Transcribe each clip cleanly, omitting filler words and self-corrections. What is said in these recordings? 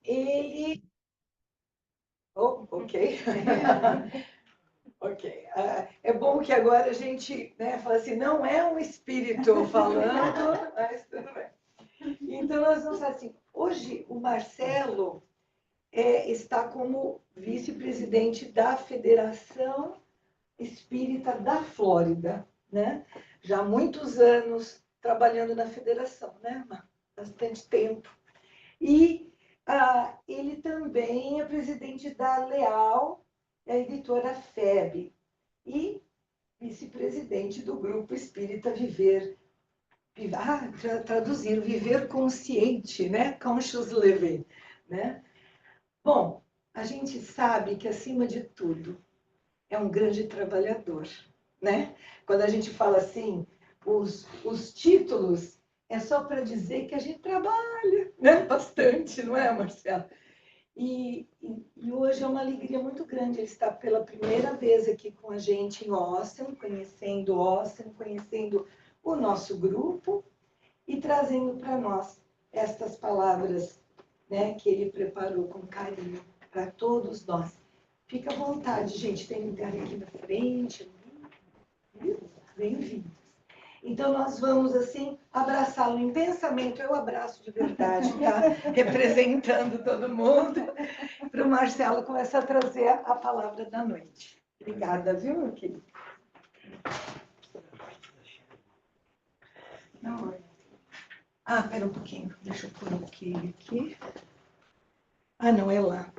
ele... Oh, ok. Ok. É bom que agora a gente, né, fala assim, não é um espírito falando, mas tudo bem. Então, nós vamos falar assim, hoje o Marcelo está como vice-presidente da Federação Espírita da Flórida, né? Já há muitos anos trabalhando na federação, né? Bastante tempo. E ele também é presidente da Leal, a editora FEB, e vice-presidente do Grupo Espírita Viver, traduzindo, Viver Consciente, né? Conscious Living, né? Bom, a gente sabe que, acima de tudo, é um grande trabalhador, né? Quando a gente fala assim, os títulos é só para dizer que a gente trabalha, né? Bastante, não é, Marcelo? E hoje é uma alegria muito grande ele estar pela primeira vez aqui com a gente em Austin, conhecendo o nosso grupo e trazendo para nós estas palavras, né, que ele preparou com carinho para todos nós. Fica à vontade, gente, tem lugar aqui na frente. Bem-vindos. Então, nós vamos, assim, abraçá-lo em pensamento. Eu abraço de verdade, tá? Representando todo mundo. Para o Marcelo começar a trazer a palavra da noite. Obrigada, viu, meu querido? Não, espera um pouquinho. Deixa eu pôr aqui. Não, é lá.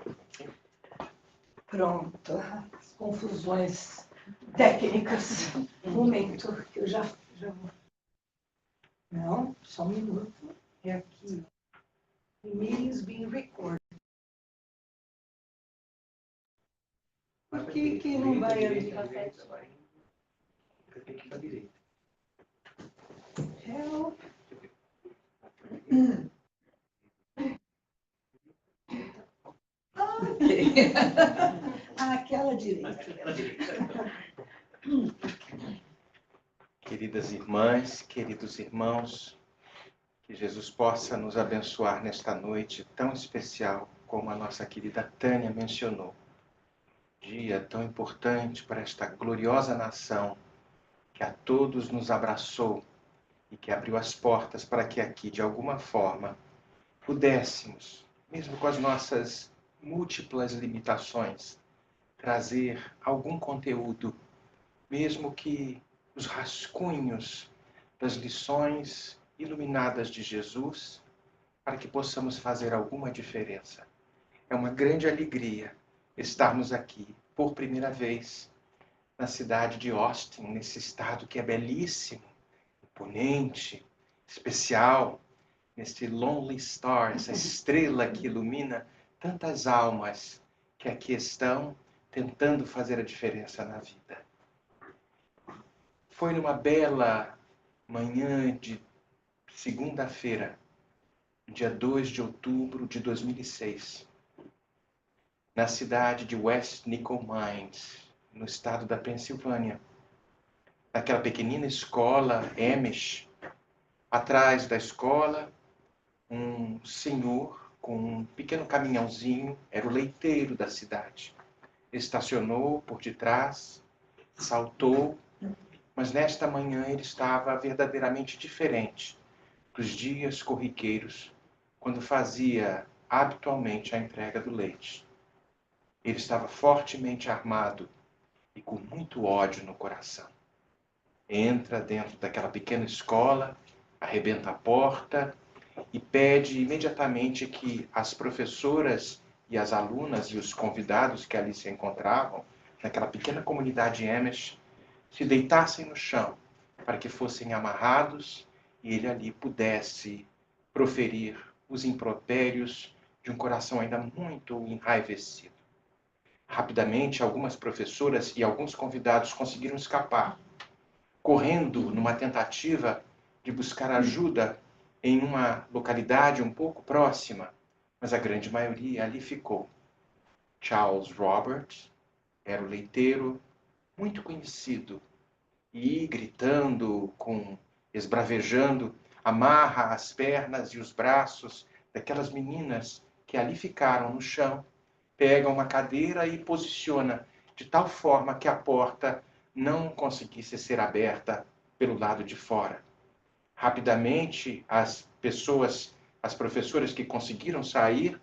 Pronto. As confusões técnicas. Um momento, que eu já vou. Não, só um minuto. É aqui. The meeting is being recorded. Por que não vai abrir? Tem que ir para a direita. Help. Ok. Aquela direita. Queridas irmãs, queridos irmãos, que Jesus possa nos abençoar nesta noite tão especial como a nossa querida Tânia mencionou. Dia tão importante para esta gloriosa nação que a todos nos abraçou e que abriu as portas para que aqui, de alguma forma, pudéssemos, mesmo com as nossas múltiplas limitações, trazer algum conteúdo, mesmo que os rascunhos das lições iluminadas de Jesus, para que possamos fazer alguma diferença. É uma grande alegria estarmos aqui por primeira vez na cidade de Austin, nesse estado que é belíssimo, imponente, especial, neste Lonely Star, essa estrela que ilumina tantas almas que aqui estão tentando fazer a diferença na vida. Foi numa bela manhã de segunda-feira, dia 2 de outubro de 2006, na cidade de West Nickel Mines, no estado da Pensilvânia, naquela pequenina escola Amish. Atrás da escola, um senhor com um pequeno caminhãozinho, era o leiteiro da cidade. Estacionou por detrás, saltou, mas nesta manhã ele estava verdadeiramente diferente dos dias corriqueiros, quando fazia habitualmente a entrega do leite. Ele estava fortemente armado e com muito ódio no coração. Entra dentro daquela pequena escola, arrebenta a porta e pede imediatamente que as professoras e as alunas e os convidados que ali se encontravam, naquela pequena comunidade Amish, se deitassem no chão para que fossem amarrados e ele ali pudesse proferir os impropérios de um coração ainda muito enraivecido. Rapidamente, algumas professoras e alguns convidados conseguiram escapar, correndo numa tentativa de buscar ajuda em uma localidade um pouco próxima, mas a grande maioria ali ficou. Charles Robert era o leiteiro, muito conhecido, e gritando, esbravejando, amarra as pernas e os braços daquelas meninas que ali ficaram no chão, pega uma cadeira e posiciona de tal forma que a porta não conseguisse ser aberta pelo lado de fora. Rapidamente, as professoras que conseguiram sair,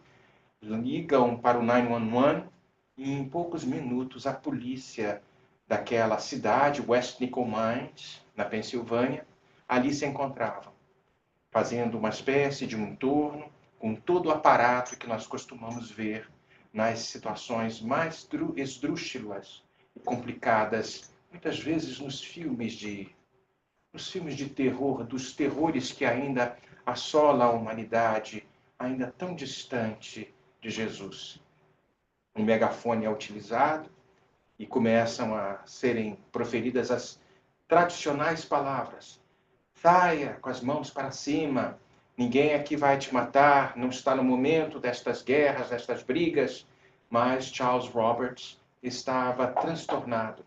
ligam para o 911 e em poucos minutos a polícia daquela cidade, West Nickel Mines, na Pensilvânia, ali se encontravam, fazendo uma espécie de um entorno com todo o aparato que nós costumamos ver nas situações mais esdrúxulas e complicadas, muitas vezes nos filmes de terror, dos terrores que ainda assolam a humanidade, ainda tão distante de Jesus. Um megafone é utilizado e começam a serem proferidas as tradicionais palavras. Saia com as mãos para cima, ninguém aqui vai te matar, não está no momento destas guerras, destas brigas. Mas Charles Roberts estava transtornado,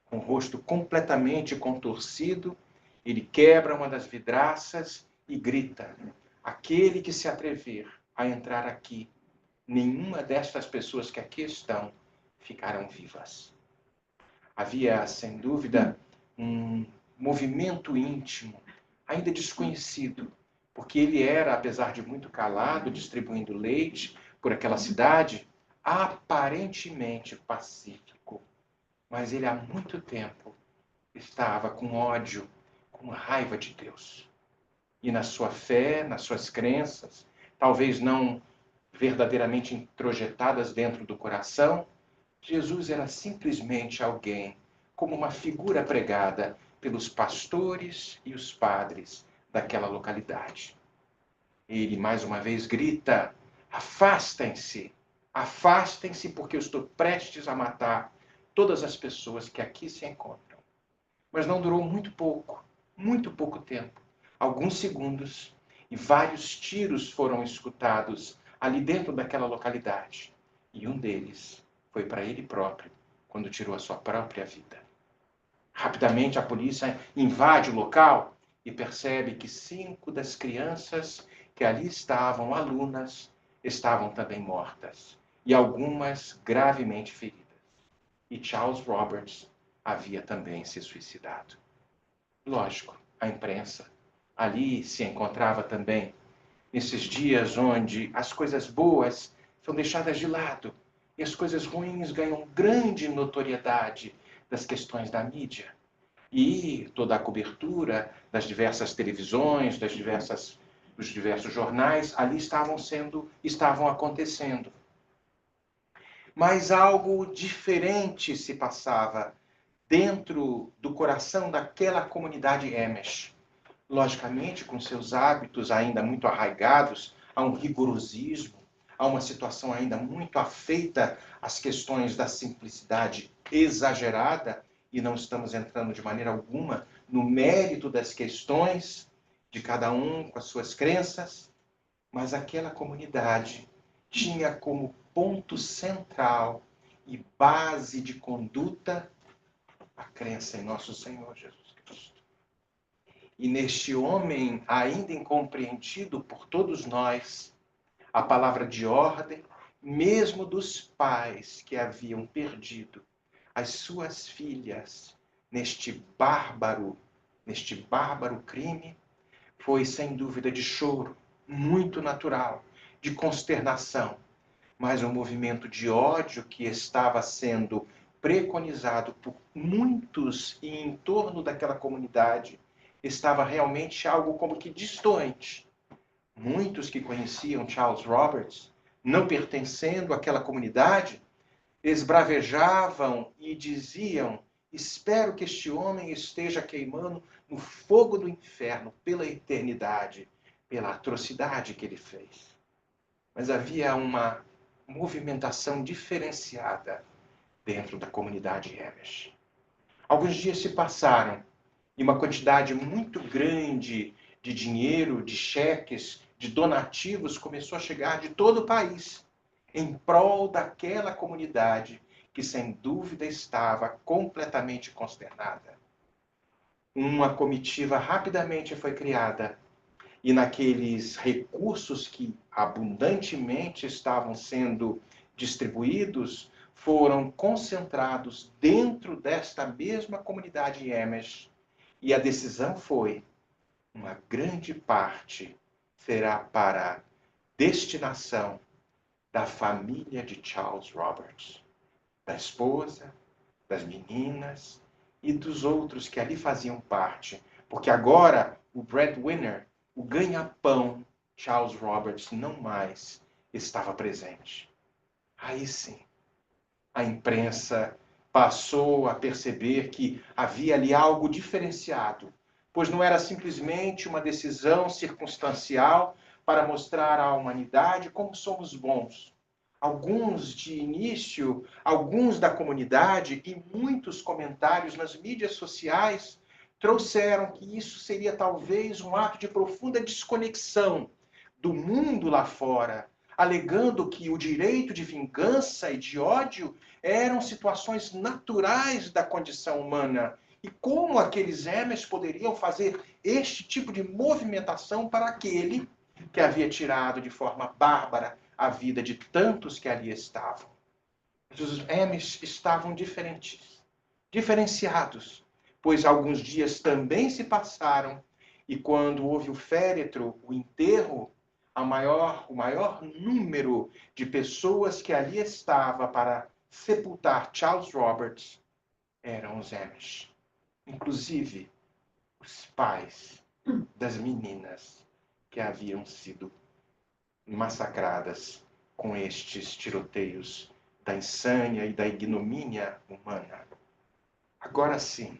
com o rosto completamente contorcido. Ele quebra uma das vidraças e grita: aquele que se atrever a entrar aqui, nenhuma destas pessoas que aqui estão ficarão vivas. Havia, sem dúvida, um movimento íntimo, ainda desconhecido, porque ele era, apesar de muito calado, distribuindo leite por aquela cidade, aparentemente pacífico. Mas ele há muito tempo estava com ódio, com raiva de Deus. E na sua fé, nas suas crenças, talvez não verdadeiramente introjetadas dentro do coração, Jesus era simplesmente alguém, como uma figura pregada pelos pastores e os padres daquela localidade. Ele, mais uma vez, grita: afastem-se, afastem-se, porque eu estou prestes a matar todas as pessoas que aqui se encontram. Mas não durou muito pouco tempo, alguns segundos, e vários tiros foram escutados ali dentro daquela localidade. E um deles foi para ele próprio, quando tirou a sua própria vida. Rapidamente a polícia invade o local e percebe que 5 das crianças que ali estavam, alunas, estavam também mortas, e algumas gravemente feridas. E Charles Roberts havia também se suicidado. Lógico, a imprensa ali se encontrava também, nesses dias onde as coisas boas são deixadas de lado e as coisas ruins ganham grande notoriedade das questões da mídia. E toda a cobertura das diversas televisões, dos diversos jornais, ali estavam acontecendo. Mas algo diferente se passava dentro do coração daquela comunidade Amish. Logicamente, com seus hábitos ainda muito arraigados a um rigorosismo, a uma situação ainda muito afeita às questões da simplicidade exagerada, e não estamos entrando de maneira alguma no mérito das questões de cada um com as suas crenças, mas aquela comunidade tinha como ponto central e base de conduta a crença em nosso Senhor Jesus Cristo. E neste homem, ainda incompreendido por todos nós, a palavra de ordem, mesmo dos pais que haviam perdido as suas filhas neste bárbaro crime, foi sem dúvida de choro, muito natural, de consternação, mas um movimento de ódio que estava sendo preconizado por muitos e em torno daquela comunidade estava realmente algo como que distante. Muitos que conheciam Charles Roberts, não pertencendo àquela comunidade, esbravejavam e diziam: espero que este homem esteja queimando no fogo do inferno pela eternidade, pela atrocidade que ele fez. Mas havia uma movimentação diferenciada dentro da comunidade Amish. Alguns dias se passaram e uma quantidade muito grande de dinheiro, de cheques, de donativos começou a chegar de todo o país em prol daquela comunidade que, sem dúvida, estava completamente consternada. Uma comitiva rapidamente foi criada e naqueles recursos que abundantemente estavam sendo distribuídos, foram concentrados dentro desta mesma comunidade Amish. E a decisão foi: uma grande parte será para destinação da família de Charles Roberts, da esposa, das meninas e dos outros que ali faziam parte. Porque agora o breadwinner, o ganha-pão, Charles Roberts, não mais estava presente. Aí sim, a imprensa passou a perceber que havia ali algo diferenciado, pois não era simplesmente uma decisão circunstancial para mostrar à humanidade como somos bons. Alguns de início, alguns da comunidade e muitos comentários nas mídias sociais trouxeram que isso seria talvez um ato de profunda desconexão do mundo lá fora, alegando que o direito de vingança e de ódio eram situações naturais da condição humana. E como aqueles Amish poderiam fazer este tipo de movimentação para aquele que havia tirado de forma bárbara a vida de tantos que ali estavam? Os Amish estavam diferenciados, pois alguns dias também se passaram e quando houve o féretro, o enterro, o maior número de pessoas que ali estava para sepultar Charles Roberts eram os Amish. Inclusive, os pais das meninas que haviam sido massacradas com estes tiroteios da insânia e da ignomínia humana. Agora sim,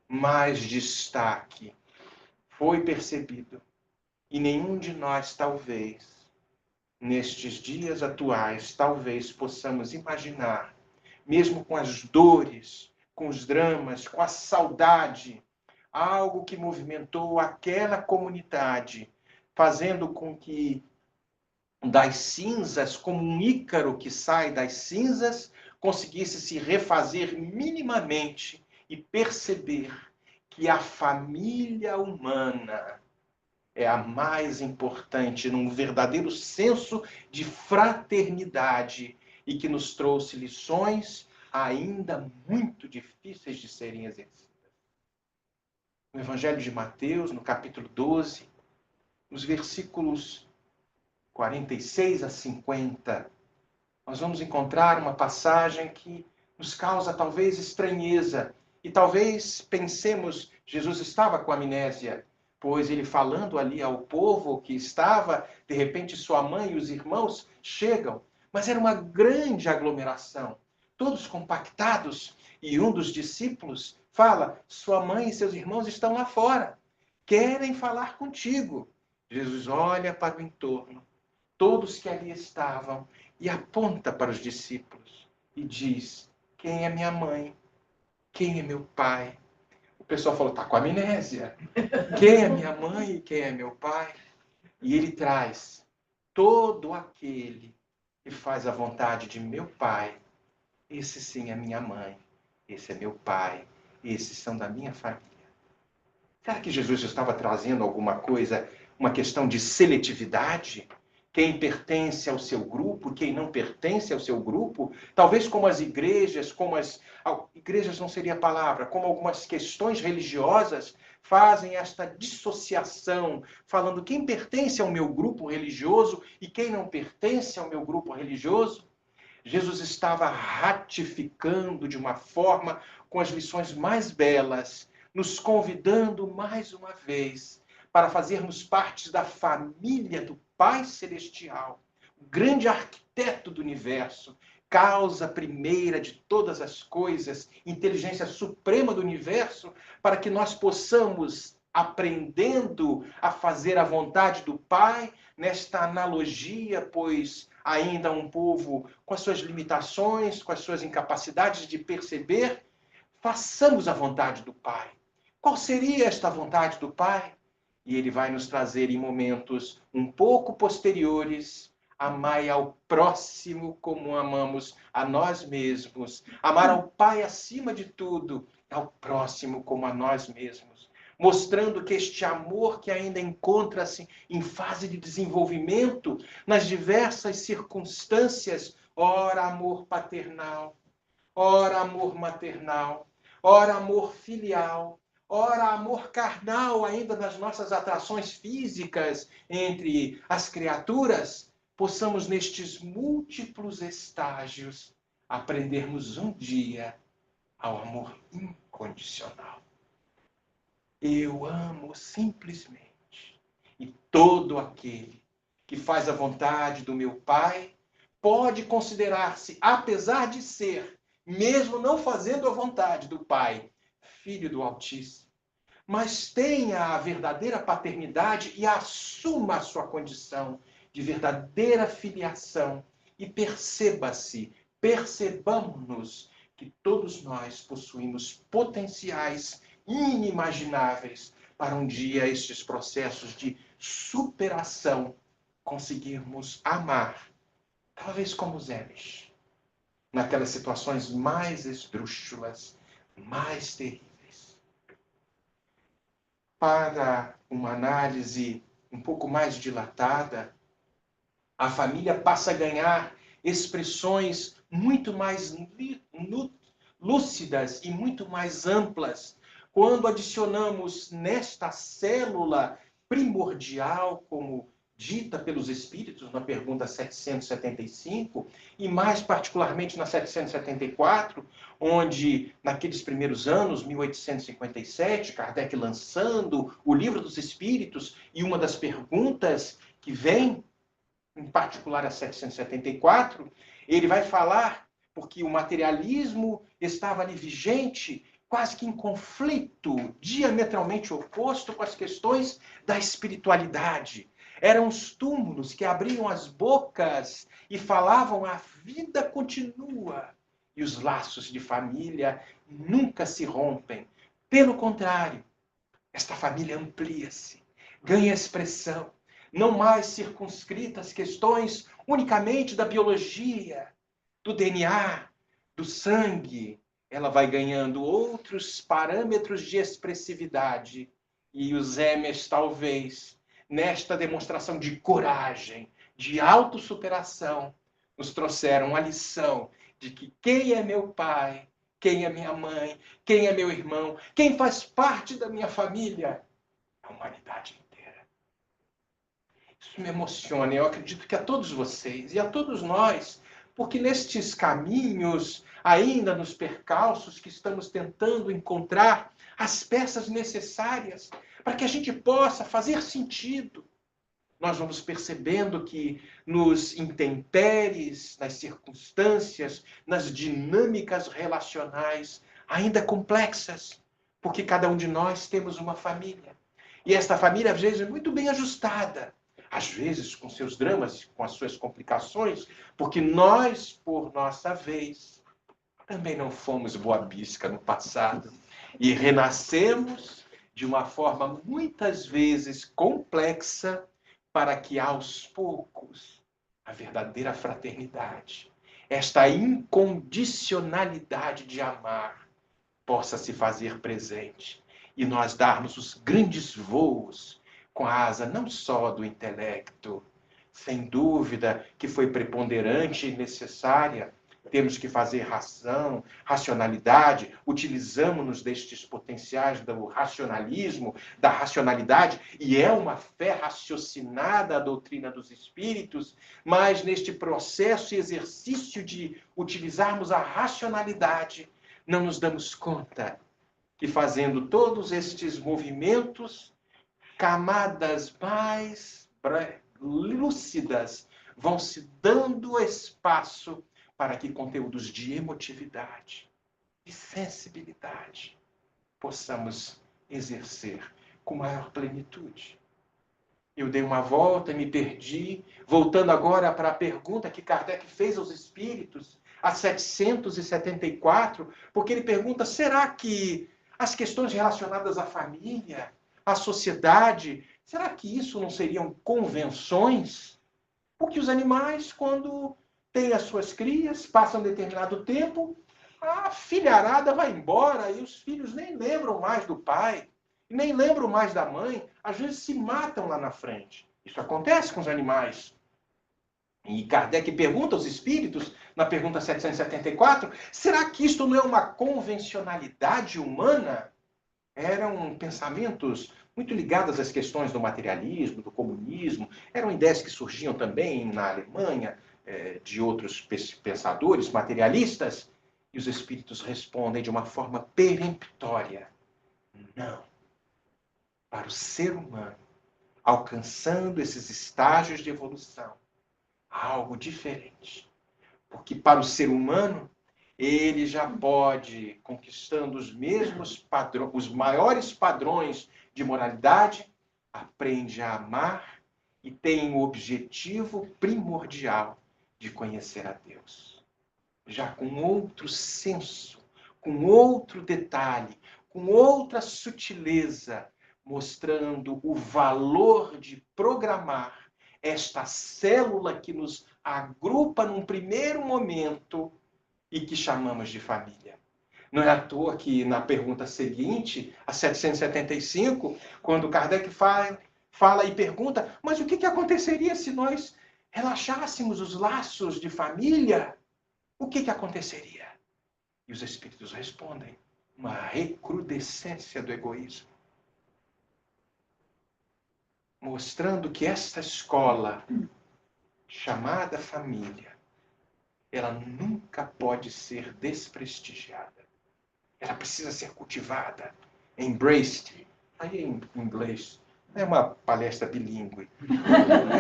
mais destaque foi percebido e nenhum de nós, talvez, nestes dias atuais, talvez possamos imaginar, mesmo com as dores, com os dramas, com a saudade, algo que movimentou aquela comunidade, fazendo com que das cinzas, como um Ícaro que sai das cinzas, conseguisse se refazer minimamente e perceber que a família humana é a mais importante num verdadeiro senso de fraternidade e que nos trouxe lições ainda muito difíceis de serem exercidas. No Evangelho de Mateus, no capítulo 12, nos versículos 46 a 50, nós vamos encontrar uma passagem que nos causa talvez estranheza e talvez pensemos, Jesus estava com amnésia, pois ele falando ali ao povo que estava, de repente sua mãe e os irmãos chegam, mas era uma grande aglomeração, todos compactados, e um dos discípulos fala: sua mãe e seus irmãos estão lá fora, querem falar contigo. Jesus olha para o entorno, todos que ali estavam, e aponta para os discípulos e diz: quem é minha mãe? Quem é meu pai? O pessoal falou: está com amnésia. Quem é minha mãe e quem é meu pai? E ele traz: todo aquele que faz a vontade de meu pai, esse sim é minha mãe, esse é meu pai, esses são da minha família. Será que Jesus estava trazendo alguma coisa, uma questão de seletividade? Quem pertence ao seu grupo, quem não pertence ao seu grupo? Talvez como as igrejas, igrejas não seria a palavra, como algumas questões religiosas fazem esta dissociação, falando quem pertence ao meu grupo religioso e quem não pertence ao meu grupo religioso. Jesus estava ratificando de uma forma, com as lições mais belas, nos convidando mais uma vez para fazermos parte da família do Pai Celestial, o grande arquiteto do universo, causa primeira de todas as coisas, inteligência suprema do universo, para que nós possamos, aprendendo a fazer a vontade do Pai, nesta analogia, pois ainda um povo com as suas limitações, com as suas incapacidades de perceber, façamos a vontade do Pai. Qual seria esta vontade do Pai? E ele vai nos trazer em momentos um pouco posteriores: amai ao próximo como amamos a nós mesmos. Amar ao Pai acima de tudo, ao próximo como a nós mesmos. mostrando que este amor que ainda encontra-se em fase de desenvolvimento nas diversas circunstâncias, ora amor paternal, ora amor maternal, ora amor filial, ora amor carnal ainda nas nossas atrações físicas entre as criaturas, possamos nestes múltiplos estágios aprendermos um dia ao amor incondicional. Eu amo simplesmente, e todo aquele que faz a vontade do meu Pai pode considerar-se, apesar de ser, mesmo não fazendo a vontade do Pai, filho do Altíssimo, mas tenha a verdadeira paternidade e assuma a sua condição de verdadeira filiação e percebamos-nos que todos nós possuímos potenciais inimagináveis para um dia estes processos de superação conseguirmos amar, talvez como os Amish, naquelas situações mais esdrúxulas, mais terríveis. Para uma análise um pouco mais dilatada, a família passa a ganhar expressões muito mais lúcidas e muito mais amplas quando adicionamos nesta célula primordial, como dita pelos Espíritos na pergunta 775, e mais particularmente na 774, onde, naqueles primeiros anos, 1857, Kardec lançando o Livro dos Espíritos, e uma das perguntas que vem, em particular a 774, ele vai falar, porque o materialismo estava ali vigente, quase que em conflito, diametralmente oposto com as questões da espiritualidade. Eram os túmulos que abriam as bocas e falavam a vida continua. E os laços de família nunca se rompem. Pelo contrário, esta família amplia-se, ganha expressão, não mais circunscrita às questões unicamente da biologia, do DNA, do sangue. Ela vai ganhando outros parâmetros de expressividade. E os Amish, talvez, nesta demonstração de coragem, de autossuperação, nos trouxeram a lição de que quem é meu pai, quem é minha mãe, quem é meu irmão, quem faz parte da minha família, a humanidade inteira. Isso me emociona. Eu acredito que a todos vocês e a todos nós, porque nestes caminhos, ainda nos percalços que estamos tentando encontrar as peças necessárias para que a gente possa fazer sentido, nós vamos percebendo que nos intempéries, nas circunstâncias, nas dinâmicas relacionais ainda complexas, porque cada um de nós temos uma família. E esta família, às vezes, é muito bem ajustada, às vezes com seus dramas, com as suas complicações, porque nós, por nossa vez, também não fomos boa bisca no passado e renascemos de uma forma muitas vezes complexa para que aos poucos a verdadeira fraternidade, esta incondicionalidade de amar, possa se fazer presente e nós darmos os grandes voos com a asa não só do intelecto, sem dúvida que foi preponderante e necessária. Temos que fazer racionalidade, utilizamos-nos destes potenciais do racionalismo, da racionalidade, e é uma fé raciocinada a doutrina dos espíritos, mas neste processo e exercício de utilizarmos a racionalidade, não nos damos conta que fazendo todos estes movimentos, camadas mais lúcidas vão se dando espaço para que conteúdos de emotividade, de sensibilidade, possamos exercer com maior plenitude. Eu dei uma volta e me perdi, voltando agora para a pergunta que Kardec fez aos espíritos, a 774, porque ele pergunta, será que as questões relacionadas à família, à sociedade, será que isso não seriam convenções? Porque os animais, quando têm as suas crias, passam determinado tempo, a filharada vai embora e os filhos nem lembram mais do pai. e nem lembram mais da mãe, às vezes se matam lá na frente. Isso acontece com os animais. E Kardec pergunta aos espíritos, na pergunta 774, será que isto não é uma convencionalidade humana? Eram pensamentos muito ligados às questões do materialismo, do comunismo. Eram ideias que surgiam também na Alemanha, de outros pensadores materialistas. E os espíritos respondem de uma forma peremptória. Não. Para o ser humano, alcançando esses estágios de evolução, há algo diferente. Porque para o ser humano, ele já pode, conquistando os mesmos padrões, os maiores padrões de moralidade, aprende a amar e tem o objetivo primordial de conhecer a Deus. Já com outro senso, com outro detalhe, com outra sutileza, mostrando o valor de programar esta célula que nos agrupa num primeiro momento e que chamamos de família. Não é à toa que na pergunta seguinte, a 775, quando Kardec fala e pergunta, mas o que aconteceria se nós relaxássemos os laços de família? O que aconteceria? E os espíritos respondem, uma recrudescência do egoísmo. Mostrando que esta escola, chamada família, ela nunca pode ser desprestigiada. Ela precisa ser cultivada, embraced. Aí em inglês, é uma palestra bilíngue.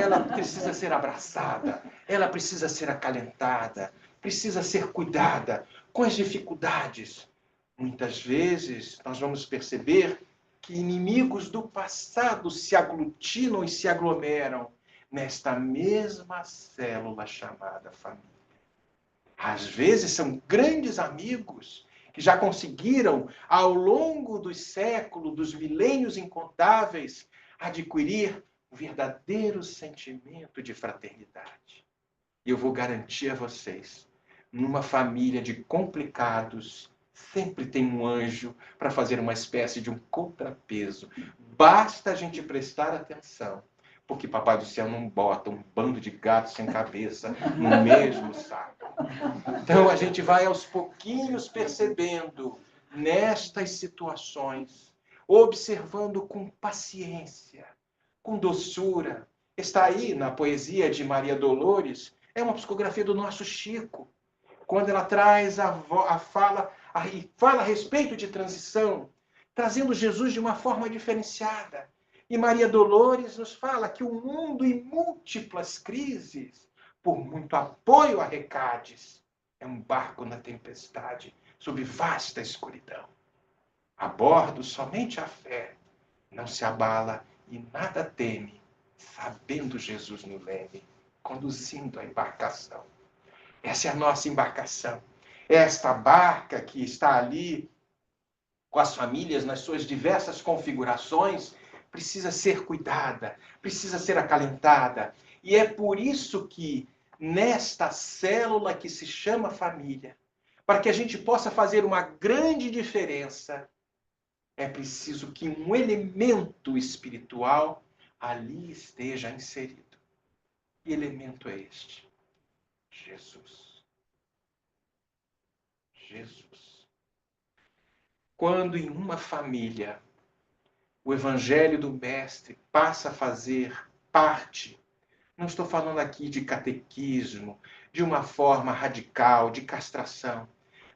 Ela precisa ser abraçada, ela precisa ser acalentada, precisa ser cuidada com as dificuldades. Muitas vezes nós vamos perceber que inimigos do passado se aglutinam e se aglomeram nesta mesma célula chamada família. Às vezes são grandes amigos que já conseguiram, ao longo dos séculos, dos milênios incontáveis, adquirir um verdadeiro sentimento de fraternidade. E eu vou garantir a vocês, numa família de complicados, sempre tem um anjo para fazer uma espécie de um contrapeso. Basta a gente prestar atenção, porque Papai do Céu não bota um bando de gatos sem cabeça no mesmo saco. Então a gente vai aos pouquinhos percebendo nestas situações, observando com paciência, com doçura. Está aí na poesia de Maria Dolores, é uma psicografia do nosso Chico, quando ela traz fala a respeito de transição, trazendo Jesus de uma forma diferenciada. E Maria Dolores nos fala que o mundo em múltiplas crises, por muito apoio a recades, é um barco na tempestade, sob vasta escuridão. A bordo somente a fé não se abala e nada teme, sabendo Jesus no leme, conduzindo a embarcação. Essa é a nossa embarcação. Esta barca que está ali com as famílias nas suas diversas configurações precisa ser cuidada, precisa ser acalentada. E é por isso que nesta célula que se chama família, para que a gente possa fazer uma grande diferença, é preciso que um elemento espiritual ali esteja inserido. Que elemento é este? Jesus. Jesus. Quando em uma família o Evangelho do Mestre passa a fazer parte, não estou falando aqui de catequismo, de uma forma radical, de castração,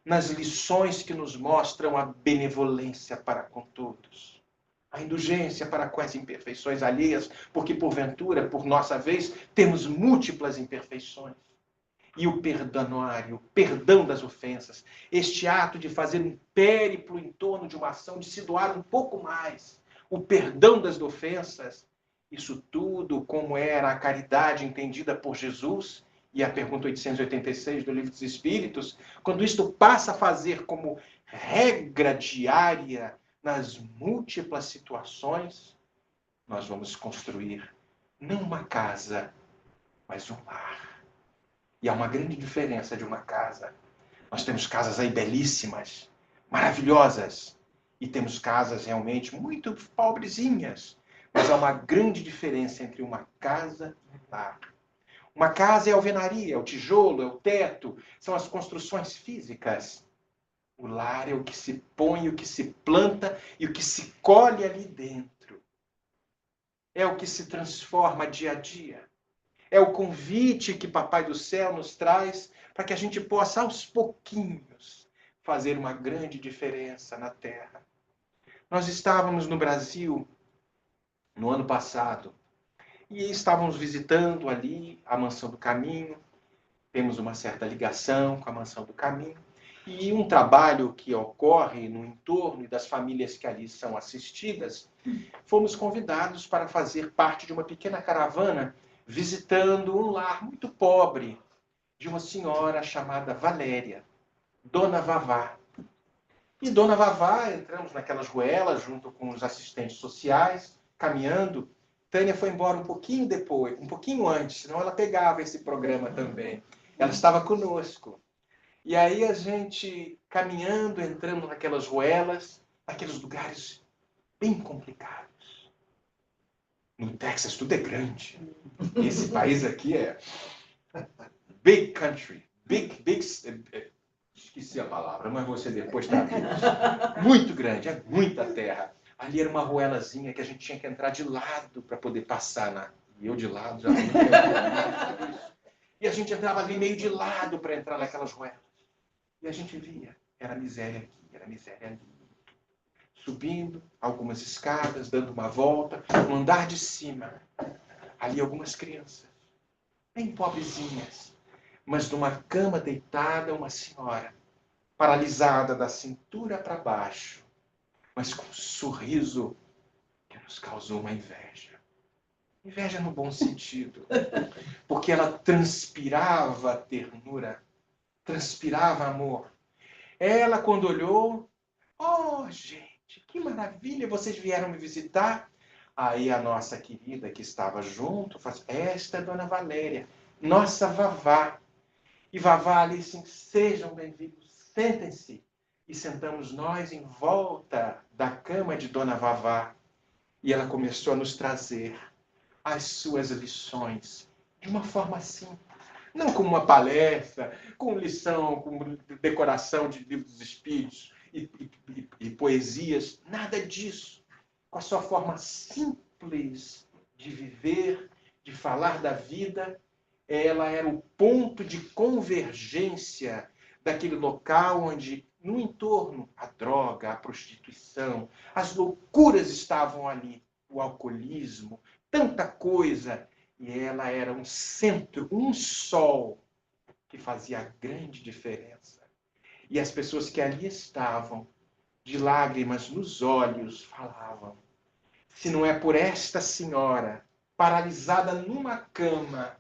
nas lições que nos mostram a benevolência para com todos, a indulgência para com as imperfeições alheias, porque porventura, por nossa vez, temos múltiplas imperfeições. E o perdonário, o perdão das ofensas, este ato de fazer um périplo em torno de uma ação, de se doar um pouco mais, o perdão das ofensas, isso tudo como era a caridade entendida por Jesus, e a pergunta 886 do Livro dos Espíritos, quando isto passa a fazer como regra diária nas múltiplas situações, nós vamos construir não uma casa, mas um lar. E há uma grande diferença de uma casa. Nós temos casas aí belíssimas, maravilhosas, E temos casas realmente muito pobrezinhas. Mas há uma grande diferença entre uma casa e um lar. Uma casa é a alvenaria, é o tijolo, é o teto, são as construções físicas. O lar é o que se põe, o que se planta e o que se colhe ali dentro. É o que se transforma dia a dia. É o convite que Papai do Céu nos traz para que a gente possa, aos pouquinhos, fazer uma grande diferença na Terra. Nós estávamos no Brasil no ano passado e estávamos visitando ali a Mansão do Caminho. Temos uma certa ligação com a Mansão do Caminho. E um trabalho que ocorre no entorno e das famílias que ali são assistidas, fomos convidados para fazer parte de uma pequena caravana visitando um lar muito pobre de uma senhora chamada Valéria, Dona Vavá. E Dona Vavá, entramos naquelas ruelas junto com os assistentes sociais, caminhando. Tânia foi embora um pouquinho depois, um pouquinho antes, senão ela pegava esse programa também. Ela estava conosco. E aí a gente caminhando, entrando naquelas ruelas, naqueles lugares bem complicados. No Texas tudo é grande. Esse país aqui é big country. Esqueci a palavra, mas você depois traduz. Muito grande, é muita terra. Ali era uma ruelazinha que a gente tinha que entrar de lado para poder passar. E eu de lado já não tinha. E a gente entrava ali meio de lado para entrar naquelas ruelas. E a gente via, era miséria aqui, era miséria ali. Subindo algumas escadas, dando uma volta, no andar de cima, ali algumas crianças, bem pobrezinhas, mas numa cama deitada uma senhora, paralisada da cintura para baixo, mas com um sorriso que nos causou uma inveja. Inveja no bom sentido, porque ela transpirava ternura, transpirava amor. Ela, quando olhou, oh, gente, que maravilha, vocês vieram me visitar. Aí a nossa querida que estava junto, falou, esta é Dona Valéria, nossa Vavá. E Vavá ali assim, sejam bem-vindos, sentem-se. E sentamos nós em volta da cama de Dona Vavá. E ela começou a nos trazer as suas lições de uma forma simples. Não como uma palestra, com lição, com decoração de livros dos espíritos e poesias, nada disso. Com a sua forma simples de viver, de falar da vida, ela era o ponto de convergência daquele local onde, no entorno, a droga, a prostituição, as loucuras estavam ali, o alcoolismo, tanta coisa. E ela era um centro, um sol que fazia a grande diferença. E as pessoas que ali estavam, de lágrimas nos olhos, falavam, se não é por esta senhora, paralisada numa cama,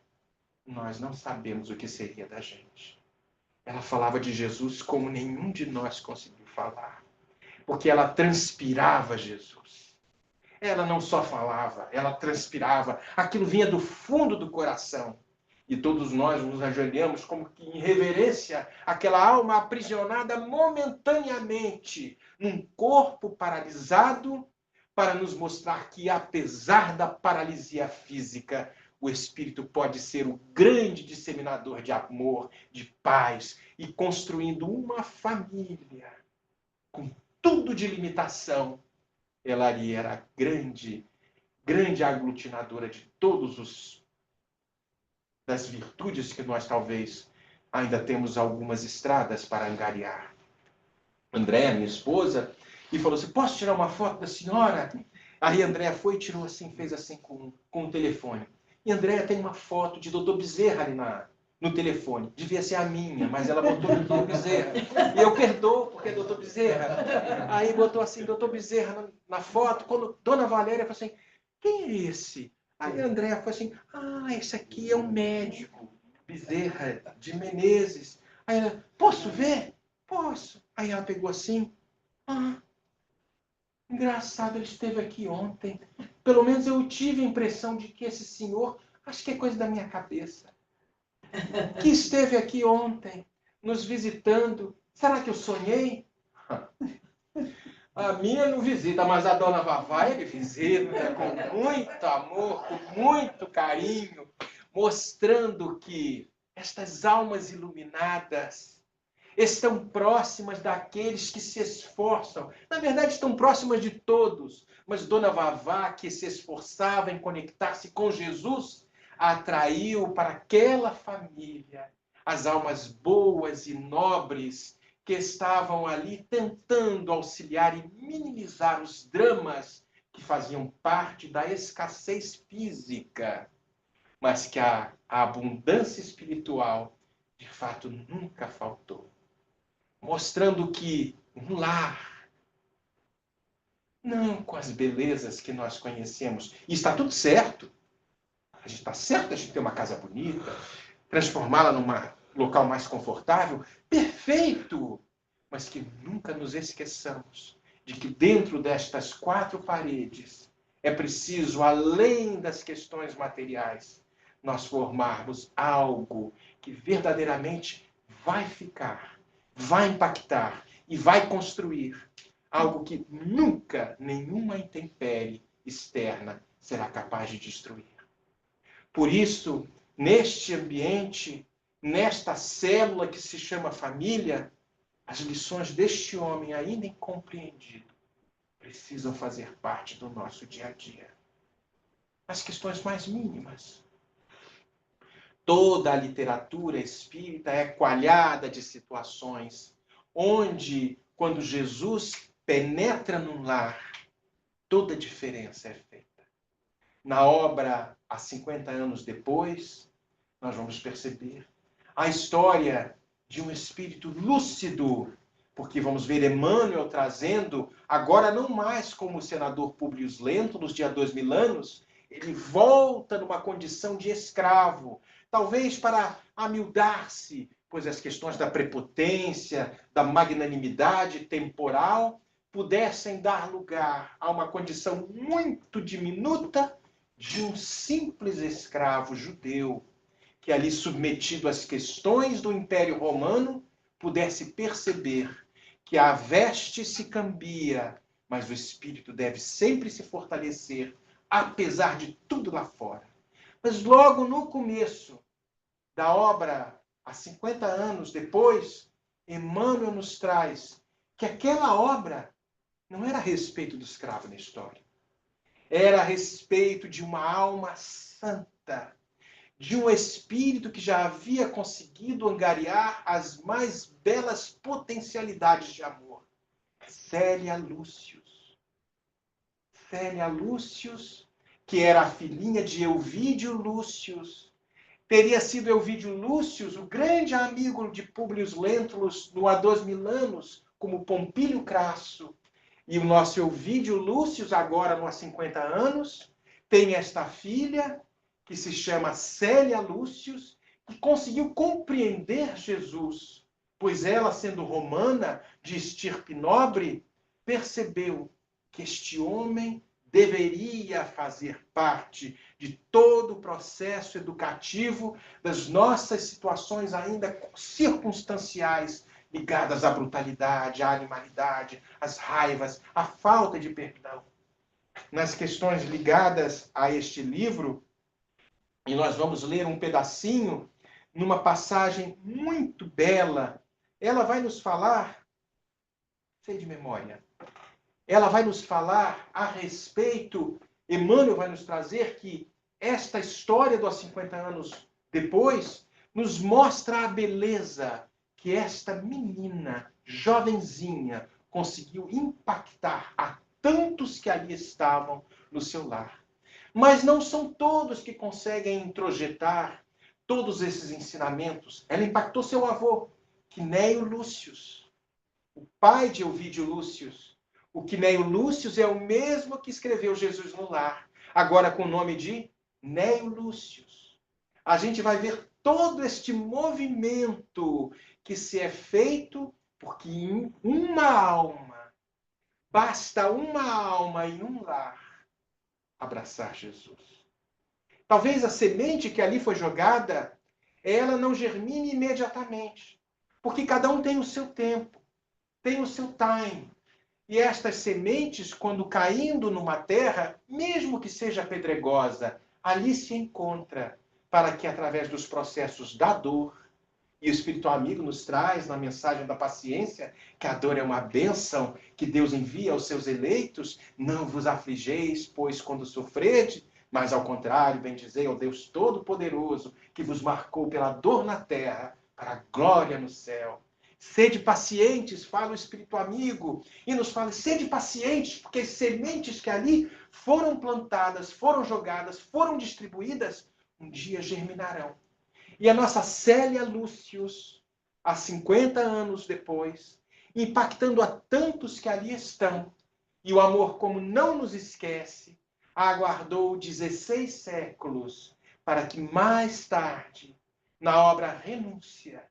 nós não sabemos o que seria da gente. Ela falava de Jesus como nenhum de nós conseguiu falar. Porque ela transpirava Jesus. Ela não só falava, ela transpirava. Aquilo vinha do fundo do coração. E todos nós nos ajoelhamos como que em reverência àquela alma aprisionada momentaneamente num corpo paralisado para nos mostrar que, apesar da paralisia física, o Espírito pode ser o grande disseminador de amor, de paz e construindo uma família com tudo de limitação. Ela ali era a grande aglutinadora de todos das virtudes que nós talvez ainda temos algumas estradas para angariar. Andréa, minha esposa, e falou assim, posso tirar uma foto da senhora? Aí Andréa foi e tirou assim, fez assim com o telefone. E Andréa tem uma foto de Doutor Bezerra ali no telefone. Devia ser a minha, mas ela botou Doutor Bezerra. E eu perdoo, porque é Doutor Bezerra. Aí botou assim, Doutor Bezerra na foto. Quando Dona Valéria falou assim, quem é esse? Aí a Andréa falou assim, esse aqui é um médico, Bezerra de Menezes. Aí ela, posso ver? Posso. Aí ela pegou assim, engraçado, ele esteve aqui ontem. Pelo menos eu tive a impressão de que esse senhor, acho que é coisa da minha cabeça, que esteve aqui ontem, nos visitando. Será que eu sonhei? A minha não visita, mas a dona Vavá ele visita com muito amor, com muito carinho, mostrando que estas almas iluminadas estão próximas daqueles que se esforçam. Na verdade, estão próximas de todos. Mas Dona Vavá, que se esforçava em conectar-se com Jesus, atraiu para aquela família as almas boas e nobres que estavam ali tentando auxiliar e minimizar os dramas que faziam parte da escassez física, mas que a abundância espiritual, de fato, nunca faltou. Mostrando que um lar, não com as belezas que nós conhecemos, e está tudo certo, a gente está certo a gente ter uma casa bonita, transformá-la num local mais confortável, perfeito, mas que nunca nos esqueçamos de que dentro destas quatro paredes é preciso, além das questões materiais, nós formarmos algo que verdadeiramente vai ficar, vai impactar e vai construir algo que nunca nenhuma intempérie externa será capaz de destruir. Por isso, neste ambiente, nesta célula que se chama família, as lições deste homem ainda incompreendido precisam fazer parte do nosso dia a dia. As questões mais mínimas. Toda a literatura espírita é coalhada de situações onde, quando Jesus penetra num lar, toda a diferença é feita. Na obra, há 50 anos depois, nós vamos perceber a história de um espírito lúcido, porque vamos ver Emmanuel trazendo, agora não mais como o senador Publio Lentulus de há 2000 anos, ele volta numa condição de escravo, talvez para amildar-se, pois as questões da prepotência, da magnanimidade temporal, pudessem dar lugar a uma condição muito diminuta de um simples escravo judeu, que ali submetido às questões do Império Romano, pudesse perceber que a veste se cambia, mas o espírito deve sempre se fortalecer, apesar de tudo lá fora. Mas logo no começo da obra, há 50 anos depois, Emmanuel nos traz que aquela obra não era a respeito do escravo na história. Era a respeito de uma alma santa, de um espírito que já havia conseguido angariar as mais belas potencialidades de amor. Célia Lúcius. Célia Lúcius, que era a filhinha de Elvídio Lúcius. Teria sido Elvídio Lúcius o grande amigo de Publio Lentulus no há 2000 anos, como Pompílio Crasso. E o nosso Elvídio Lúcius, agora no há 50 anos, tem esta filha, que se chama Célia Lúcius, que conseguiu compreender Jesus, pois ela, sendo romana, de estirpe nobre, percebeu que este homem deveria fazer parte de todo o processo educativo das nossas situações ainda circunstanciais, ligadas à brutalidade, à animalidade, às raivas, à falta de perdão. Nas questões ligadas a este livro, e nós vamos ler um pedacinho, numa passagem muito bela, ela vai nos falar, sei de memória, ela vai nos falar a respeito, Emmanuel vai nos trazer que esta história dos 50 anos depois nos mostra a beleza que esta menina, jovenzinha, conseguiu impactar a tantos que ali estavam no seu lar. Mas não são todos que conseguem introjetar todos esses ensinamentos. Ela impactou seu avô, Quinéio Lúcius, o pai de Elvídio Lúcius. O Quinéio Lúcius é o mesmo que escreveu Jesus no Lar, agora com o nome de Néio Lúcius. A gente vai ver todo este movimento que se é feito porque basta uma alma em um lar abraçar Jesus. Talvez a semente que ali foi jogada, ela não germine imediatamente, porque cada um tem o seu tempo, tem o seu time. E estas sementes, quando caindo numa terra, mesmo que seja pedregosa, ali se encontra, para que através dos processos da dor, e o Espírito Amigo nos traz na mensagem da paciência, que a dor é uma bênção que Deus envia aos seus eleitos, não vos afligeis, pois quando sofrede, mas ao contrário, bendizei ao Deus Todo-Poderoso, que vos marcou pela dor na terra, para a glória no céu. Sede pacientes, fala o Espírito Amigo, e nos fala, sede pacientes, porque as sementes que ali foram plantadas, foram jogadas, foram distribuídas, um dia germinarão. E a nossa Célia Lúcius, há 50 anos depois, impactando a tantos que ali estão, e o amor, como não nos esquece, aguardou 16 séculos para que mais tarde, na obra Renúncia,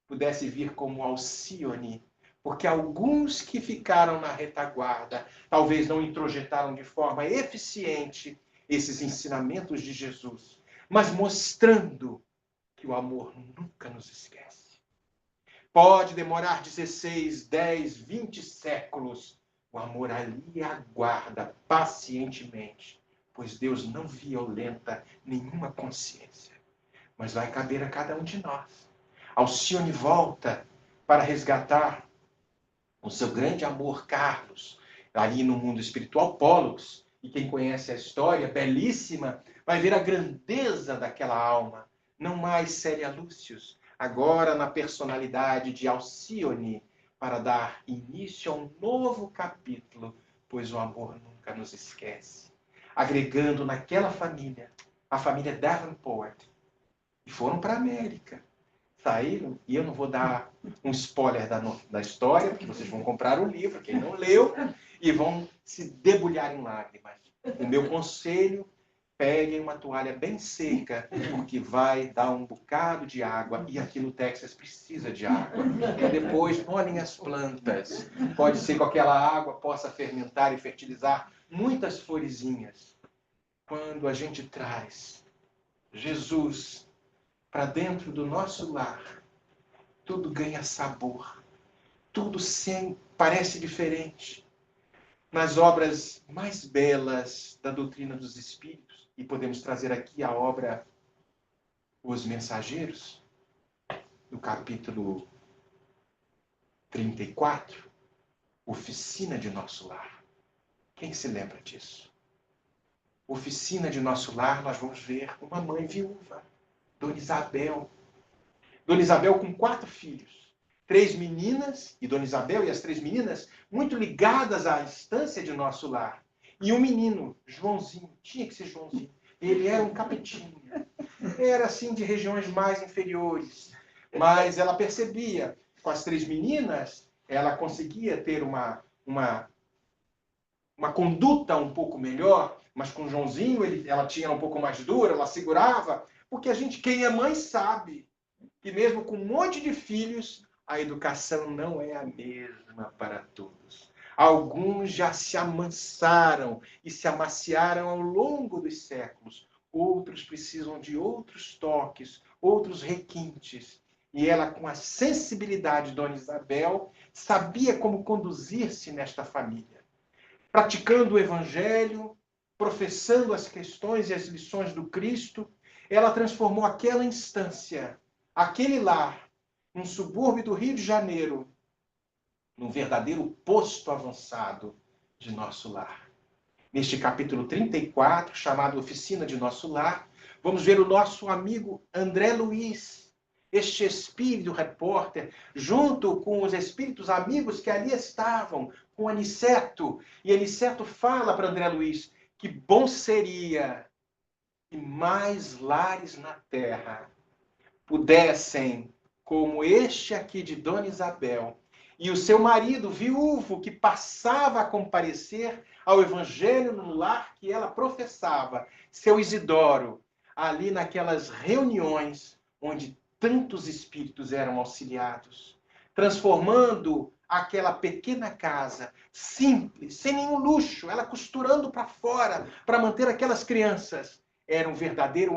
pudesse vir como Alcione, porque alguns que ficaram na retaguarda talvez não introjetaram de forma eficiente esses ensinamentos de Jesus, mas mostrando que o amor nunca nos esquece. Pode demorar 16, 10, 20 séculos. O amor ali aguarda pacientemente, pois Deus não violenta nenhuma consciência. Mas vai caber a cada um de nós. Alcione volta para resgatar o seu grande amor, Carlos, ali no mundo espiritual, Pólux. E quem conhece a história, belíssima, vai ver a grandeza daquela alma. Não mais Célia Lúcius, agora na personalidade de Alcione, para dar início a um novo capítulo, pois o amor nunca nos esquece. Agregando naquela família, a família Davenport, e foram para a América. Saíram, e eu não vou dar um spoiler da história, porque vocês vão comprar o livro, quem não leu, e vão se debulhar em lágrimas. O meu conselho, peguem uma toalha bem seca, porque vai dar um bocado de água, e aqui no Texas precisa de água. E depois molhem as plantas. Pode ser que aquela água possa fermentar e fertilizar muitas florezinhas. Quando a gente traz Jesus para dentro do nosso lar, tudo ganha sabor, tudo parece diferente. Nas obras mais belas da doutrina dos Espíritos, e podemos trazer aqui a obra Os Mensageiros, no capítulo 34, Oficina de Nosso Lar. Quem se lembra disso? Oficina de Nosso Lar, nós vamos ver uma mãe viúva, Dona Isabel. Dona Isabel com 4 filhos. 3 meninas, e Dona Isabel e as 3 meninas, muito ligadas à instância de Nosso Lar. E um menino, Joãozinho, tinha que ser Joãozinho. Ele era um capetinha. Era assim de regiões mais inferiores. Mas ela percebia, com as 3 meninas, ela conseguia ter uma conduta um pouco melhor, mas com o Joãozinho ela tinha um pouco mais dura, ela segurava, porque quem é mãe sabe que mesmo com um monte de filhos, a educação não é a mesma para todos. Alguns já se amansaram e se amaciaram ao longo dos séculos. Outros precisam de outros toques, outros requintes. E ela, com a sensibilidade de Dona Isabel, sabia como conduzir-se nesta família. Praticando o Evangelho, professando as questões e as lições do Cristo, ela transformou aquela instância, aquele lar, um subúrbio do Rio de Janeiro, num verdadeiro posto avançado de Nosso Lar. Neste capítulo 34, chamado Oficina de Nosso Lar, vamos ver o nosso amigo André Luiz, este espírito repórter, junto com os espíritos amigos que ali estavam, com Aniceto. E Aniceto fala para André Luiz que bom seria que mais lares na terra pudessem, como este aqui de Dona Isabel, e o seu marido viúvo, que passava a comparecer ao evangelho no lar que ela professava, seu Isidoro, ali naquelas reuniões onde tantos espíritos eram auxiliados, transformando aquela pequena casa simples, sem nenhum luxo, ela costurando para fora para manter aquelas crianças. Era um verdadeiro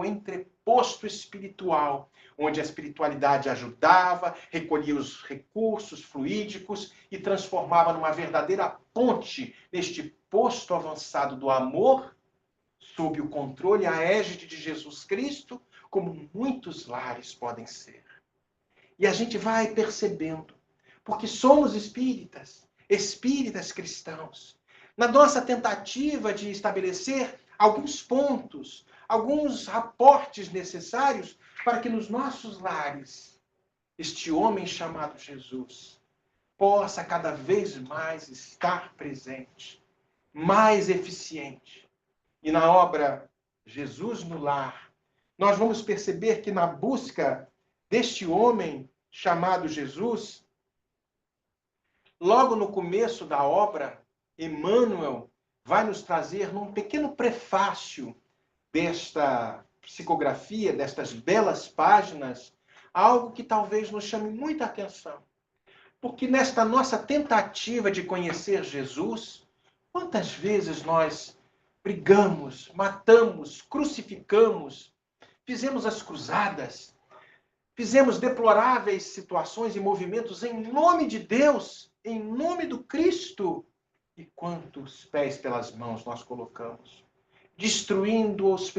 posto espiritual, onde a espiritualidade ajudava, recolhia os recursos fluídicos e transformava numa verdadeira ponte neste posto avançado do amor, sob o controle e a égide de Jesus Cristo, como muitos lares podem ser. E a gente vai percebendo, porque somos espíritas cristãos, na nossa tentativa de estabelecer alguns pontos, alguns aportes necessários para que nos nossos lares este homem chamado Jesus possa cada vez mais estar presente, mais eficiente. E na obra Jesus no Lar, nós vamos perceber que na busca deste homem chamado Jesus, logo no começo da obra, Emmanuel vai nos trazer, num pequeno prefácio desta psicografia, destas belas páginas, algo que talvez nos chame muita atenção. Porque nesta nossa tentativa de conhecer Jesus, quantas vezes nós brigamos, matamos, crucificamos, fizemos as cruzadas, fizemos deploráveis situações e movimentos em nome de Deus, em nome do Cristo. E quantos pés pelas mãos nós colocamos, destruindo as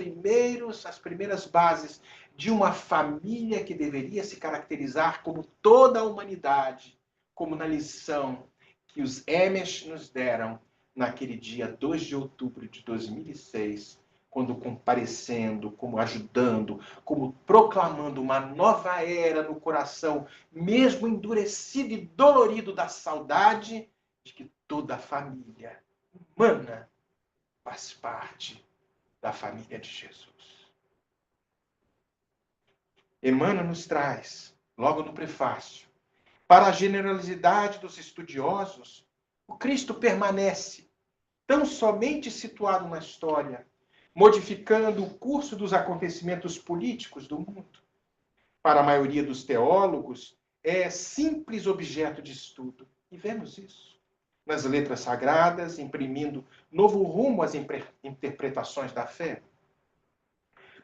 primeiras bases de uma família que deveria se caracterizar como toda a humanidade, como na lição que os Amish nos deram naquele dia 2 de outubro de 2006, quando comparecendo, como ajudando, como proclamando uma nova era no coração, mesmo endurecido e dolorido da saudade, de que toda a família humana faz parte da família de Jesus. Emmanuel nos traz, logo no prefácio, para a generalidade dos estudiosos, o Cristo permanece tão somente situado na história, modificando o curso dos acontecimentos políticos do mundo. Para a maioria dos teólogos, é simples objeto de estudo. E vemos isso nas letras sagradas, imprimindo novo rumo às interpretações da fé.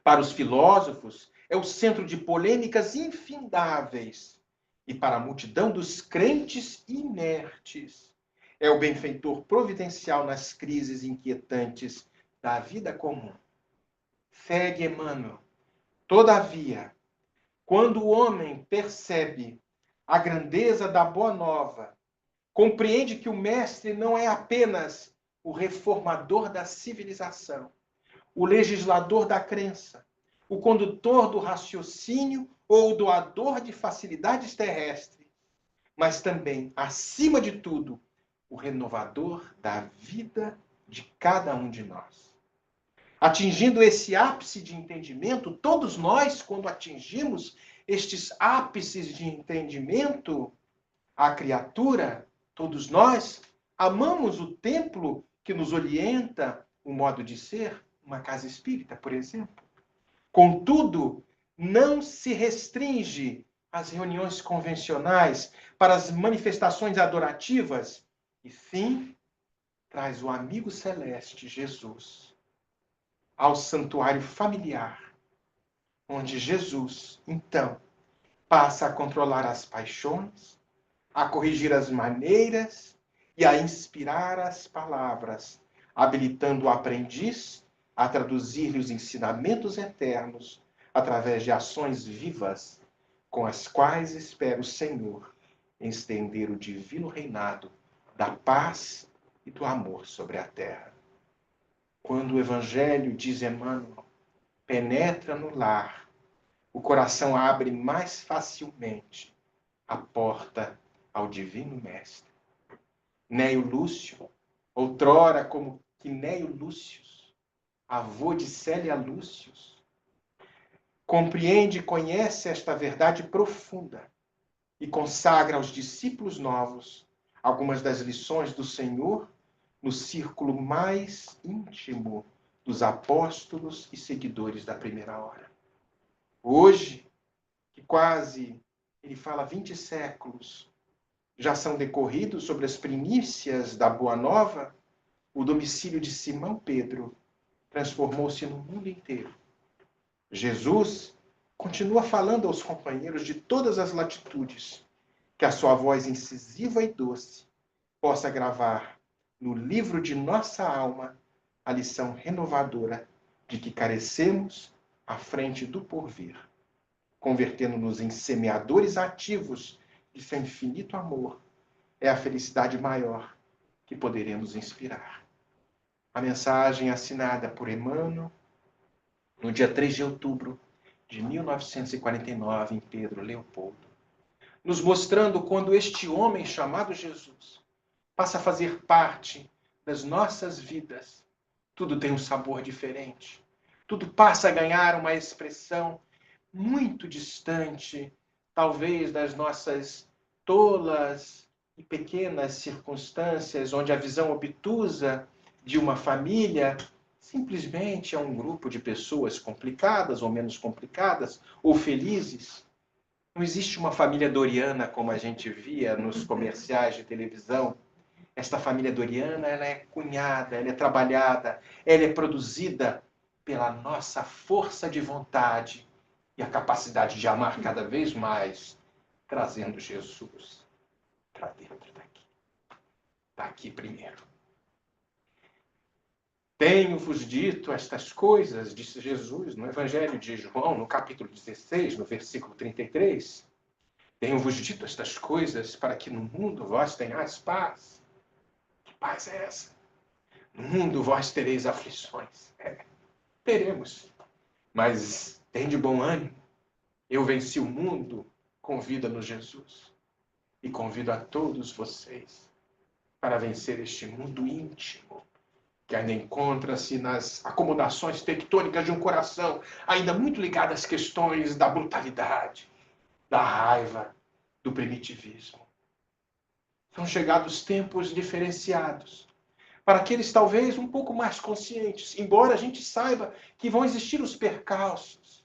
Para os filósofos, é o centro de polêmicas infindáveis. E para a multidão dos crentes inertes, é o benfeitor providencial nas crises inquietantes da vida comum. Segue Emmanuel. Todavia, quando o homem percebe a grandeza da boa nova, compreende que o mestre não é apenas o reformador da civilização, o legislador da crença, o condutor do raciocínio ou o doador de facilidades terrestres, mas também, acima de tudo, o renovador da vida de cada um de nós. Atingindo esse ápice de entendimento, todos nós, quando atingimos estes ápices de entendimento, a criatura, todos nós, amamos o templo que nos orienta o modo de ser, uma casa espírita, por exemplo. Contudo, não se restringe às reuniões convencionais, para as manifestações adorativas, e sim traz o amigo celeste, Jesus, ao santuário familiar, onde Jesus, então, passa a controlar as paixões, a corrigir as maneiras e a inspirar as palavras, habilitando o aprendiz a traduzir-lhe os ensinamentos eternos através de ações vivas, com as quais espera o Senhor estender o divino reinado da paz e do amor sobre a terra. Quando o Evangelho, diz Emmanuel, penetra no lar, o coração abre mais facilmente a porta ao Divino Mestre. Neio Lúcio, outrora como Quinéio Lúcius, avô de Célia Lúcius, compreende e conhece esta verdade profunda e consagra aos discípulos novos algumas das lições do Senhor no círculo mais íntimo dos apóstolos e seguidores da primeira hora. Hoje, que quase, ele fala, 20 séculos já são decorridos sobre as primícias da Boa Nova, o domicílio de Simão Pedro transformou-se no mundo inteiro, Jesus continua falando aos companheiros de todas as latitudes, que a sua voz incisiva e doce possa gravar no livro de nossa alma a lição renovadora de que carecemos à frente do porvir, convertendo-nos em semeadores ativos de seu infinito amor. É a felicidade maior que poderemos inspirar. A mensagem assinada por Emmanuel no dia 3 de outubro de 1949, em Pedro Leopoldo, nos mostrando quando este homem chamado Jesus passa a fazer parte das nossas vidas, tudo tem um sabor diferente, tudo passa a ganhar uma expressão muito distante, talvez das nossas tolas e pequenas circunstâncias, onde a visão obtusa de uma família simplesmente é um grupo de pessoas complicadas ou menos complicadas, ou felizes. Não existe uma família doriana como a gente via nos comerciais de televisão. Esta família doriana, ela é cunhada, ela é trabalhada, ela é produzida pela nossa força de vontade e a capacidade de amar cada vez mais, trazendo Jesus para dentro daqui. Daqui primeiro. Tenho-vos dito estas coisas, disse Jesus no Evangelho de João, no capítulo 16, no versículo 33. Tenho-vos dito estas coisas para que no mundo vós tenhais paz. Que paz é essa? No mundo vós tereis aflições. Teremos. Mas tem de bom ânimo. Eu venci o mundo, convida-nos Jesus. E convido a todos vocês para vencer este mundo íntimo, que ainda encontra-se nas acomodações tectônicas de um coração ainda muito ligado às questões da brutalidade, da raiva, do primitivismo. São chegados tempos diferenciados para aqueles talvez um pouco mais conscientes, embora a gente saiba que vão existir os percalços,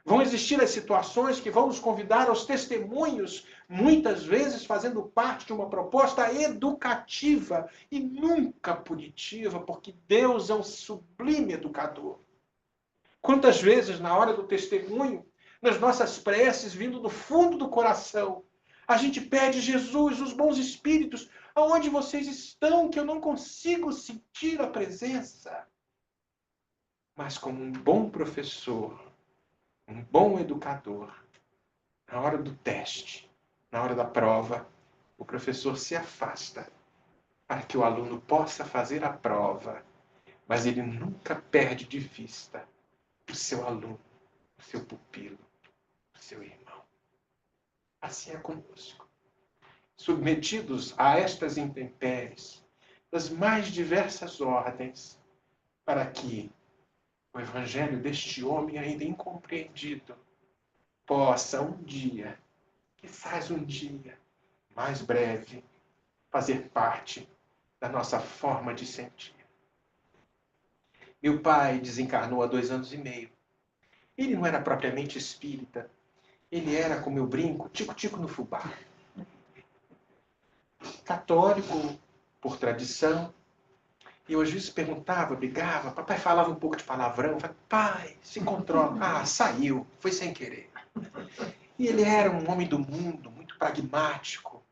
vão existir as situações que vão nos convidar aos testemunhos, muitas vezes fazendo parte de uma proposta educativa e nunca punitiva, porque Deus é um sublime educador. Quantas vezes, na hora do testemunho, nas nossas preces, vindo do fundo do coração, a gente pede, Jesus, os bons espíritos, aonde vocês estão, que eu não consigo sentir a presença. Mas como um bom professor, um bom educador, na hora do teste, na hora da prova, o professor se afasta para que o aluno possa fazer a prova, mas ele nunca perde de vista o seu aluno, o seu pupilo, o seu irmão. Assim é conosco. Submetidos a estas intempéries, das mais diversas ordens, para que o evangelho deste homem ainda incompreendido possa um dia, quizás um dia mais breve, fazer parte da nossa forma de sentir. Meu pai desencarnou há 2 anos e meio. Ele não era propriamente espírita. Ele era, como eu brinco, tico-tico no fubá. Católico, por tradição. E eu às vezes perguntava, brigava, papai falava um pouco de palavrão, eu falava, pai, se controla. Ah, saiu, foi sem querer. E ele era um homem do mundo, muito pragmático.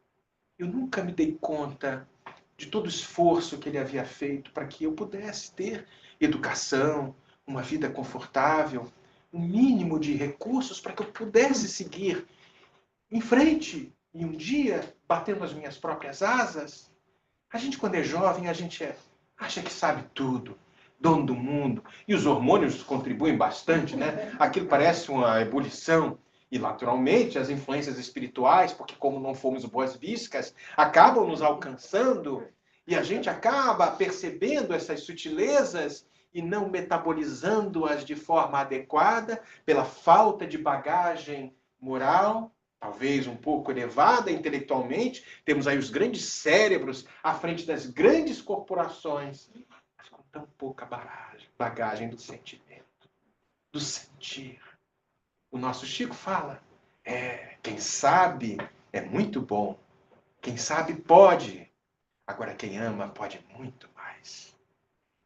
Eu nunca me dei conta de todo o esforço que ele havia feito para que eu pudesse ter educação, uma vida confortável, um mínimo de recursos para que eu pudesse seguir em frente e um dia, batendo as minhas próprias asas. A gente, quando é jovem, a gente acha que sabe tudo, dono do mundo. E os hormônios contribuem bastante, né? Aquilo parece uma ebulição. E, naturalmente, as influências espirituais, porque como não fomos boas viscas, acabam nos alcançando e a gente acaba percebendo essas sutilezas e não metabolizando-as de forma adequada pela falta de bagagem moral, talvez um pouco elevada intelectualmente. Temos aí os grandes cérebros à frente das grandes corporações, mas com tão pouca bagagem do sentimento, do sentir. O nosso Chico fala, quem sabe é muito bom, quem sabe pode, agora quem ama pode muito mais.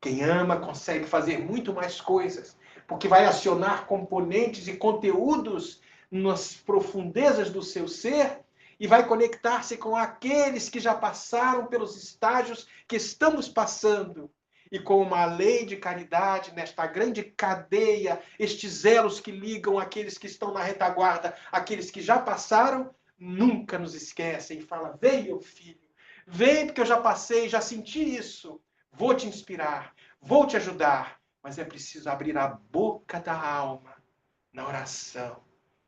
Quem ama consegue fazer muito mais coisas, porque vai acionar componentes e conteúdos nas profundezas do seu ser e vai conectar-se com aqueles que já passaram pelos estágios que estamos passando. E com uma lei de caridade, nesta grande cadeia, estes elos que ligam aqueles que estão na retaguarda, aqueles que já passaram, nunca nos esquecem e fala: vem, meu filho, vem, porque eu já passei, já senti isso. Vou te inspirar, vou te ajudar, mas é preciso abrir a boca da alma na oração,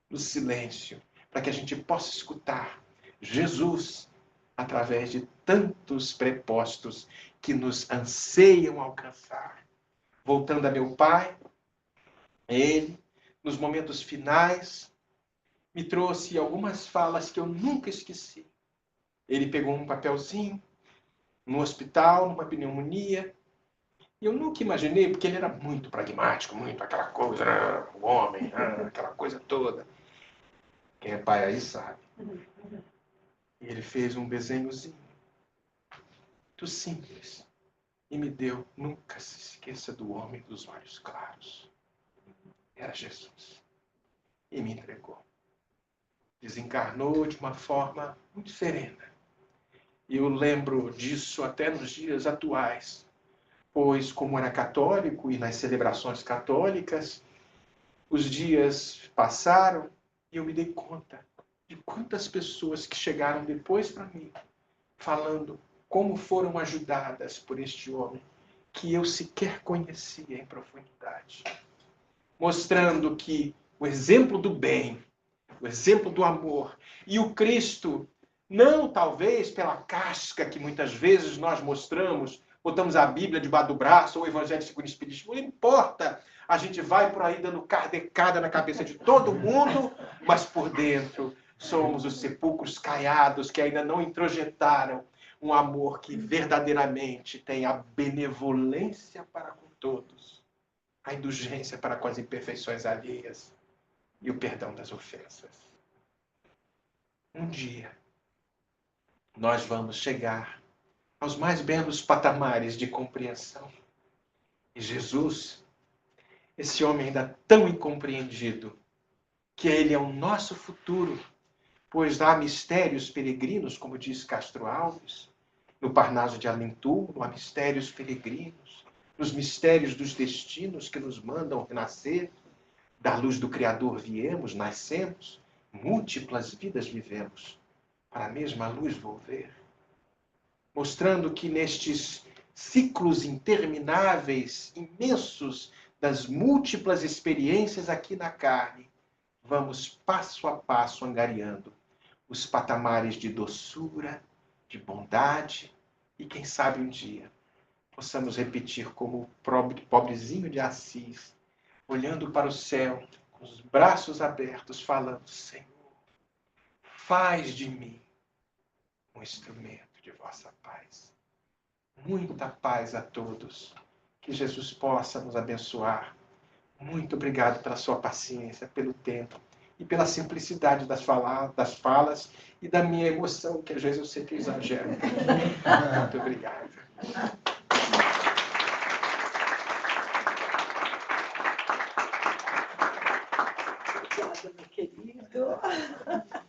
no silêncio, para que a gente possa escutar Jesus através de tantos prepostos que nos anseiam alcançar. Voltando a meu pai, ele, nos momentos finais, me trouxe algumas falas que eu nunca esqueci. Ele pegou um papelzinho no hospital, numa pneumonia, e eu nunca imaginei, porque ele era muito pragmático, muito aquela coisa, o homem, aquela coisa toda. Quem é pai aí sabe. E ele fez um desenhozinho, muito simples, e me deu: nunca se esqueça do homem dos olhos claros. Era Jesus. E me entregou. Desencarnou de uma forma muito serena. E eu lembro disso até nos dias atuais, pois, como era católico e nas celebrações católicas, os dias passaram e eu me dei conta de quantas pessoas que chegaram depois para mim, falando como foram ajudadas por este homem que eu sequer conhecia em profundidade. Mostrando que o exemplo do bem, o exemplo do amor e o Cristo, não talvez pela casca que muitas vezes nós mostramos, botamos a Bíblia debaixo do braço ou o Evangelho segundo o Espiritismo, não importa. A gente vai por aí dando kardecada na cabeça de todo mundo, mas por dentro somos os sepulcros caiados que ainda não introjetaram um amor que verdadeiramente tem a benevolência para com todos, a indulgência para com as imperfeições alheias e o perdão das ofensas. Um dia, nós vamos chegar aos mais belos patamares de compreensão. E Jesus, esse homem ainda tão incompreendido, que ele é o nosso futuro, pois há mistérios peregrinos, como diz Castro Alves, no Parnaso de Além-túmulo, há mistérios peregrinos, nos mistérios dos destinos que nos mandam renascer. Da luz do Criador viemos, nascemos, múltiplas vidas vivemos, para a mesma luz volver. Mostrando que nestes ciclos intermináveis, imensos, das múltiplas experiências aqui na carne, vamos passo a passo angariando os patamares de doçura, de bondade, e quem sabe um dia possamos repetir como o pobrezinho de Assis, olhando para o céu, com os braços abertos, falando: Senhor, faz de mim um instrumento de vossa paz. Muita paz a todos. Que Jesus possa nos abençoar. Muito obrigado pela sua paciência, pelo tempo e pela simplicidade das falas e da minha emoção, que às vezes eu sei que eu exagero. Muito obrigado. Obrigada, meu querido.